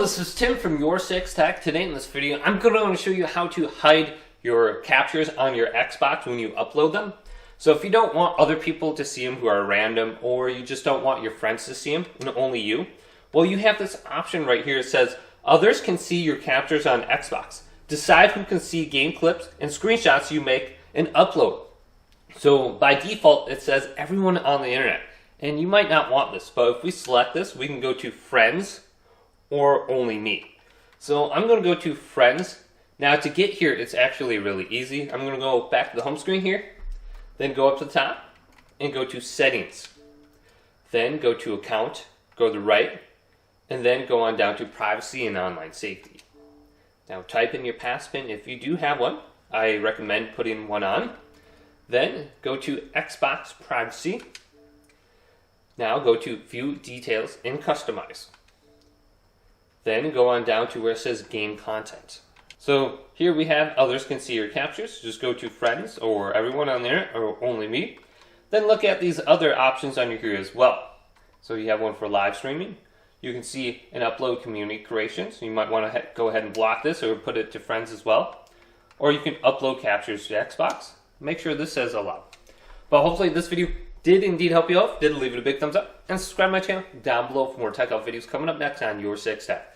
This is Tim from Your Six Tech. Today in this video, I'm going to show you how to hide your captures on your Xbox when you upload them. So if you don't want other people to see them who are random, or you just don't want your friends to see them, and only you, well, you have this option right here. It says, others can see your captures on Xbox. Decide who can see game clips and screenshots you make and upload. So by default, it says everyone on the internet. And you might not want this, but if we select this, we can go to Friends or Only Me. So I'm going to go to Friends. Now to get here, it's actually really easy. I'm going to go back to the home screen here, then go up to the top and go to Settings. Then go to Account, go to the right, and then go on down to Privacy and Online Safety. Now type in your password if you do have one. I recommend putting one on. Then go to Xbox Privacy. Now go to View Details and Customize. Then go on down to where it says Game Content. So here we have others can see your captures. Just go to Friends or everyone on there or Only Me. Then look at these other options under here as well. So you have one for live streaming. You can see and upload community creations. You might want to go ahead and block this or put it to Friends as well. Or you can upload captures to Xbox. Make sure this says allow. But hopefully this video did indeed help you out. Did leave it a big thumbs up and subscribe to my channel down below for more tech out videos coming up next on Your Six Tech.